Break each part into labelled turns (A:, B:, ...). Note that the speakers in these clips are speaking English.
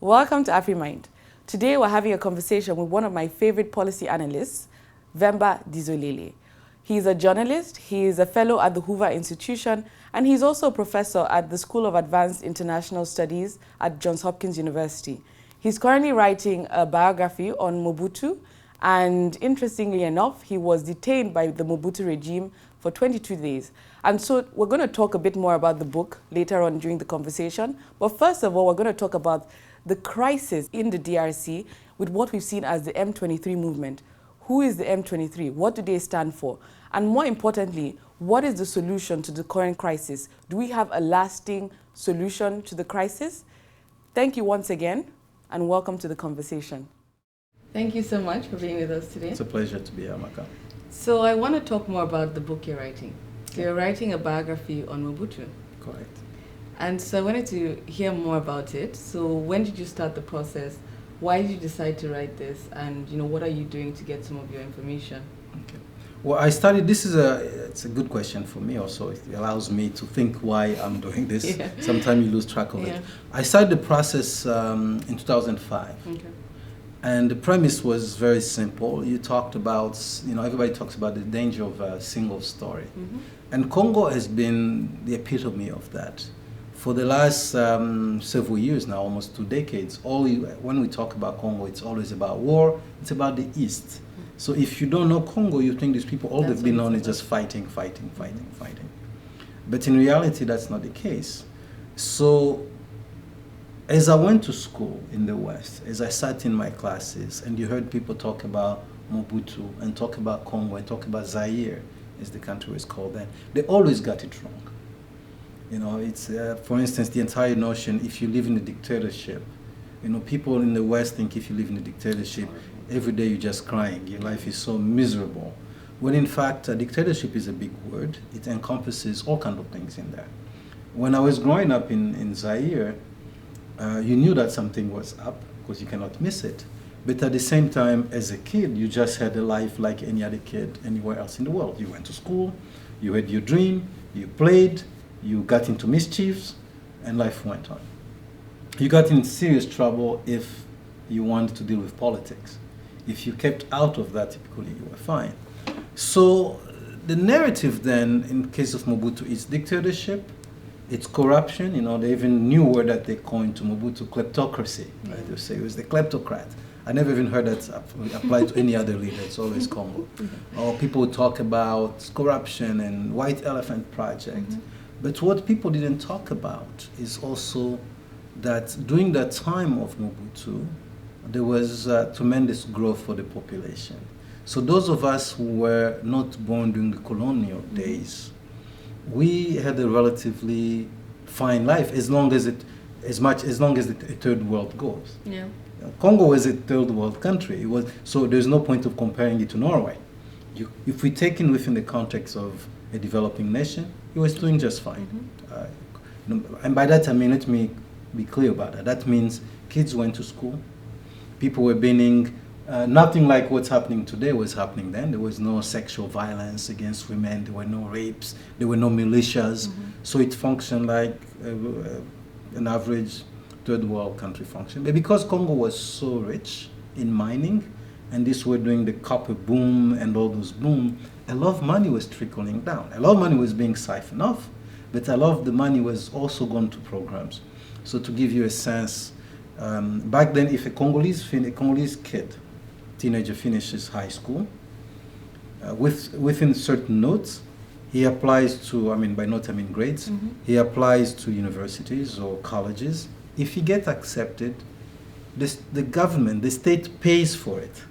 A: Welcome to AfriMind. Today we're having a conversation with one of my favorite policy analysts, Vemba Dizolele. He's a journalist, he is a fellow at the Hoover Institution, and he's also a professor at the School of Advanced International Studies at Johns Hopkins University. He's currently writing a biography on Mobutu, and interestingly enough, he was detained by the Mobutu regime for 22 days. And so we're going to talk a bit more about the book later on during the conversation. But first of all, we're going to talk about the crisis in the DRC with what we've seen as the M23 movement. Who is the M23? What do they stand for? And more importantly, what is the solution to the current crisis? Do we have a lasting solution to the crisis? Thank you once again, and welcome to the conversation. Thank you so much for being with us today.
B: It's a pleasure to be here, Maka.
A: So I want to talk more about the book you're writing. So you're writing a biography on Mobutu.
B: Correct.
A: And so I wanted to hear more about it. So when did you start the process? Why did you decide to write this? And what are you doing to get some of your information?
B: Okay. Well, I started, it's a good question for me also. It allows me to think why I'm doing this. Yeah. Sometimes you lose track of it. I started the process in 2005. Okay. And the premise was very simple. You talked about, everybody talks about the danger of a single story. Mm-hmm. And Congo has been the epitome of that. For the last several years now, almost 2 decades, when we talk about Congo, it's always about war, it's about the East. Mm-hmm. So if you don't know Congo, you think these people, all they've been on is just fighting. But in reality, that's not the case. So as I went to school in the West, as I sat in my classes, and you heard people talk about Mobutu, and talk about Congo, and talk about Zaire, as the country was called then, they always got it wrong. It's, for instance, the entire notion, if you live in a dictatorship, people in the West think if you live in a dictatorship, every day you're just crying, your life is so miserable. When in fact, a dictatorship is a big word. It encompasses all kinds of things in there. When I was growing up in Zaire, you knew that something was up because you cannot miss it. But at the same time, as a kid, you just had a life like any other kid anywhere else in the world. You went to school, you had your dream, you played, you got into mischiefs, and life went on. You got in serious trouble if you wanted to deal with politics. If you kept out of that, typically you were fine. So the narrative then, in case of Mobutu, is dictatorship, it's corruption. They even knew a word that they coined to Mobutu, kleptocracy. Right? They say it was the kleptocrat. I never even heard that applied to any other leader. It's always Congo. Or people talk about corruption and White Elephant Project. Mm-hmm. But what people didn't talk about is also that during that time of Mobutu, there was tremendous growth for the population. So those of us who were not born during the colonial days, we had a relatively fine life as long as the third world goes. Yeah. Congo was a third world country. So there's no point of comparing it to Norway. If we take it within the context of a developing nation, it was doing just fine. Mm-hmm. And by that I mean, let me be clear about that. That means kids went to school, people were being nothing like what's happening today was happening then. There was no sexual violence against women. There were no rapes. There were no militias. Mm-hmm. So it functioned like an average third world country function. But because Congo was so rich in mining, and this were doing the copper boom and all those boom, a lot of money was trickling down. A lot of money was being siphoned off, but a lot of the money was also going to programs. So to give you a sense, back then, if a Congolese kid, teenager finishes high school, within certain notes, he applies to, by notes I mean grades, mm-hmm. He applies to universities or colleges. If he gets accepted, the government, the state pays for it.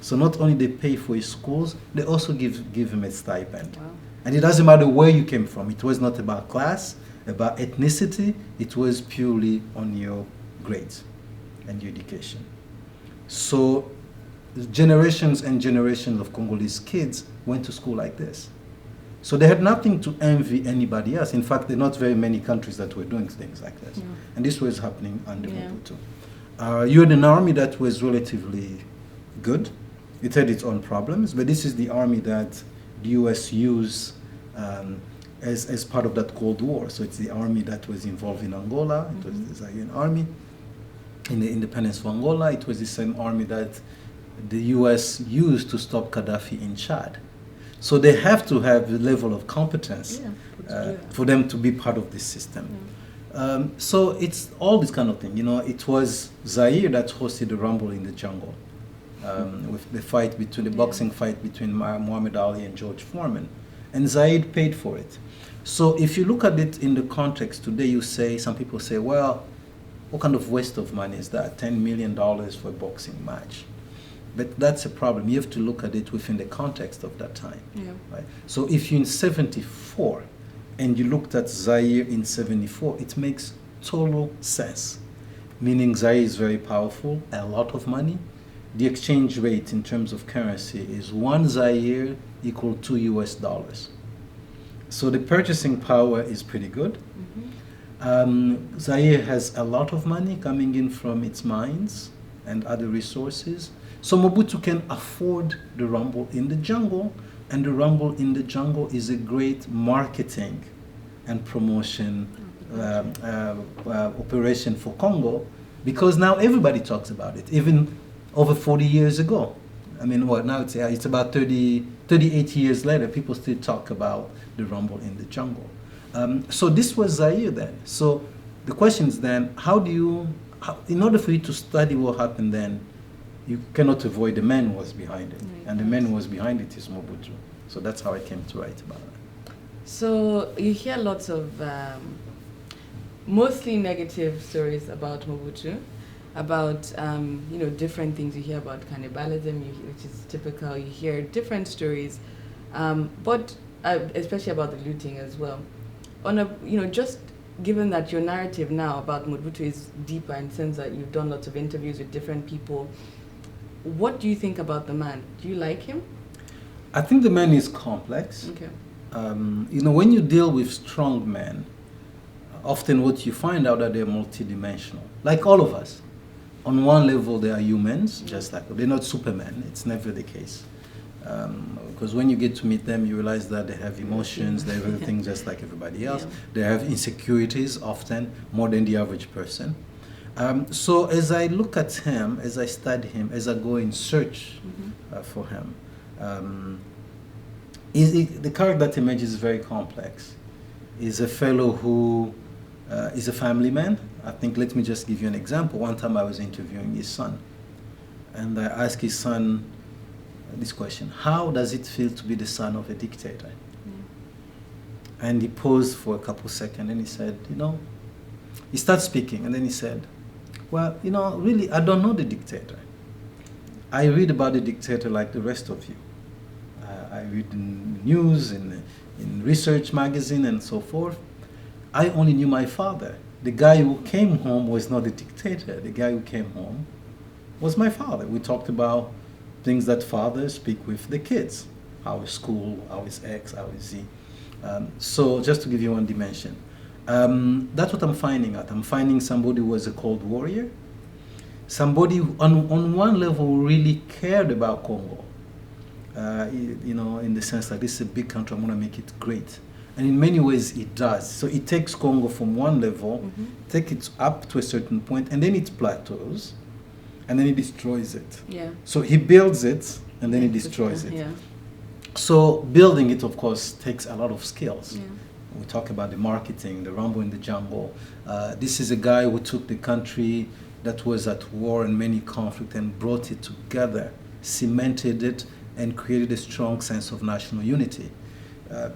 B: So not only they pay for his schools, they also give him a stipend. Wow. And it doesn't matter where you came from. It was not about class, about ethnicity. It was purely on your grades and your education. So generations and generations of Congolese kids went to school like this. So they had nothing to envy anybody else. In fact, there are not very many countries that were doing things like this. Yeah. And this was happening under Mobutu. You had an army that was relatively good. It had its own problems, but this is the army that the US used as part of that Cold War. So it's the army that was involved in Angola. It was the Zaire army. in the independence of Angola. It was the same army that the US used to stop Gaddafi in Chad. So they have to have the level of competence for them to be part of this system. So it's all this kind of thing. You know, it was Zaire that hosted the Rumble in the Jungle, with the fight between the boxing fight between Muhammad Ali and George Foreman, and Zaire paid for it. So if you look at it in the context today, you say, some people say, well, what kind of waste of money is that? $10 million for a boxing match. But that's a problem. You have to look at it within the context of that time. Right? So if you're in 74 and you looked at Zaire in 74, it makes total sense. Meaning Zaire is very powerful, a lot of money. The exchange rate in terms of currency is 1 Zaire equal to $2. So the purchasing power is pretty good. Zaire has a lot of money coming in from its mines and other resources. So Mobutu can afford the Rumble in the Jungle, and the Rumble in the Jungle is a great marketing and promotion operation for Congo, because now everybody talks about it, even over 40 years ago. I mean, what now it's about 38 years later, people still talk about the Rumble in the Jungle. So this was Zaire then. So the question is then, in order for you to study what happened then, you cannot avoid the man who was behind it. And the man who was behind it is Mobutu. So that's how I came to write about it.
A: So you hear lots of mostly negative stories about Mobutu, about different things. You hear about cannibalism, which is typical. You hear different stories, but especially about the looting as well. Just given that your narrative now about Mobutu is deeper in the sense that you've done lots of interviews with different people, what do you think about the man? Do you like him?
B: I think the man is complex.
A: Okay.
B: When you deal with strong men, often what you find out that they're multidimensional, like all of us. On one level, they are humans, just like they're not Superman. It's never the case, because when you get to meet them, you realize that they have emotions, they have everything just like everybody else. They have insecurities, often more than the average person. So as I look at him, as I study him, as I go in search for him, the character that emerges is very complex. He's a fellow who is a family man. I think, let me just give you an example. One time I was interviewing his son, and I asked his son this question: how does it feel to be the son of a dictator? And he paused for a couple seconds, and he said, he started speaking, and then he said, well, really, I don't know the dictator. I read about the dictator like the rest of you. I read in news, in research magazine, and so forth. I only knew my father. The guy who came home was not the dictator. The guy who came home was my father. We talked about things that fathers speak with the kids. How is school, how is X, how is Z. So just to give you one dimension. That's what I'm finding out. I'm finding somebody who was a cold warrior. Somebody who, on one level, really cared about Congo. In the sense that this is a big country, I'm going to make it great. And in many ways, it does. So it takes Congo from one level, take it up to a certain point, and then it plateaus, and then it destroys it.
A: Yeah.
B: So he builds it, and then he destroys it.
A: Yeah.
B: So building it, of course, takes a lot of skills.
A: Yeah.
B: We talk about the marketing, the Rumble in the Jungle. This is a guy who took the country that was at war and many conflict and brought it together, cemented it, and created a strong sense of national unity.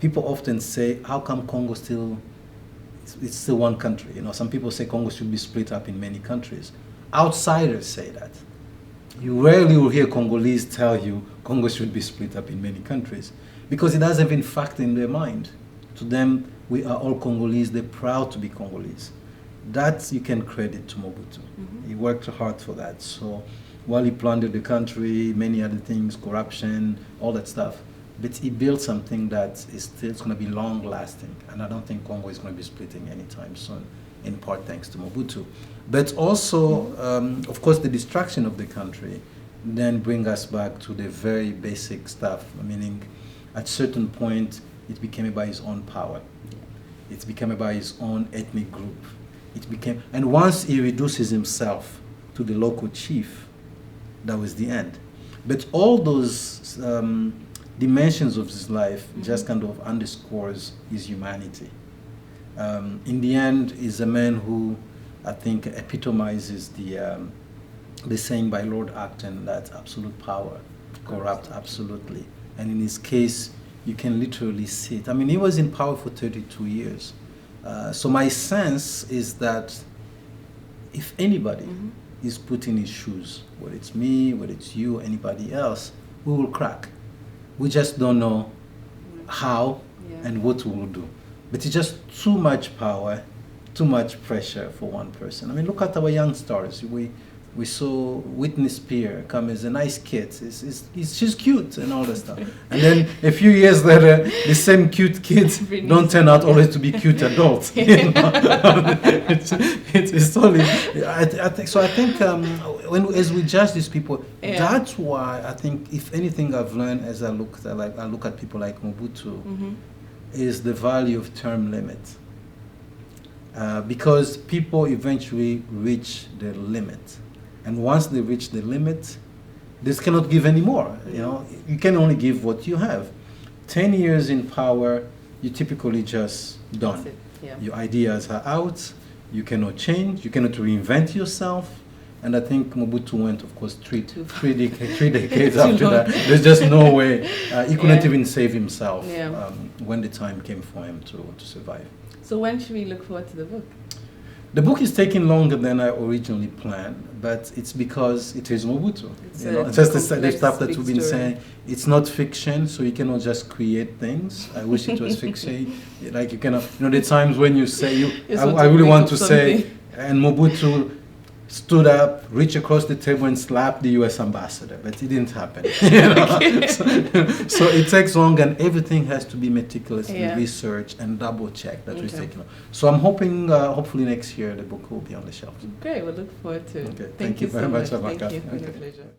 B: People often say, how come Congo it's still one country? Some people say Congo should be split up in many countries. Outsiders say that. You rarely will hear Congolese tell you Congo should be split up in many countries, because it doesn't even factor in their mind. To them, we are all Congolese, they're proud to be Congolese. That you can credit to Mobutu. He worked hard for that. So while he plundered the country, many other things, corruption, all that stuff, but he built something that is still going to be long lasting. And I don't think Congo is going to be splitting anytime soon, in part thanks to Mobutu. But also, of course, the destruction of the country then bring us back to the very basic stuff, meaning at certain point, it became about his own power. It became about his own ethnic group. And once he reduces himself to the local chief, that was the end. But all those dimensions of his life just kind of underscores his humanity. In the end, he's a man who I think epitomizes the saying by Lord Acton that absolute power corrupts absolutely. And in his case, you can literally see it. I mean, he was in power for 32 years. So my sense is that if anybody is put in his shoes, whether it's me, whether it's you, or anybody else, we will crack. We just don't know how and what we will do. But it's just too much power, too much pressure for one person. I mean, look at our young stars. We saw Whitney Spears come as a nice kid. She's cute and all that stuff. And then a few years later, the same cute kids don't turn out always to be cute adults. You know? it's totally. I think so. I think as we judge these people, that's why I think, if anything, I've learned as I look at people like Mobutu, is the value of term limit. Because people eventually reach the limit. And once they reach the limit, they cannot give anymore. You know, you can only give what you have. 10 years in power, you typically just done. Your ideas are out. You cannot change. You cannot reinvent yourself. And I think Mobutu went, of course, three decades after that. There's just no way. He couldn't even save himself when the time came for him to survive.
A: So when should we look forward to the book?
B: The book is taking longer than I originally planned, but it's because it is Mobutu. It's just the stuff that we've been saying. It's not fiction, so you cannot just create things. I wish it was fiction. Like you cannot, the times when you say, I really want to say, and Mobutu stood up, reached across the table and slapped the U.S. ambassador, but it didn't happen. So it takes long, and everything has to be meticulously researched and double-checked. That we're taking. So I'm hoping, hopefully next year, the book will be on the shelf.
A: Great, we'll look forward to it.
B: Okay. Thank you very much, Amaka.
A: Thank you. It's been a pleasure.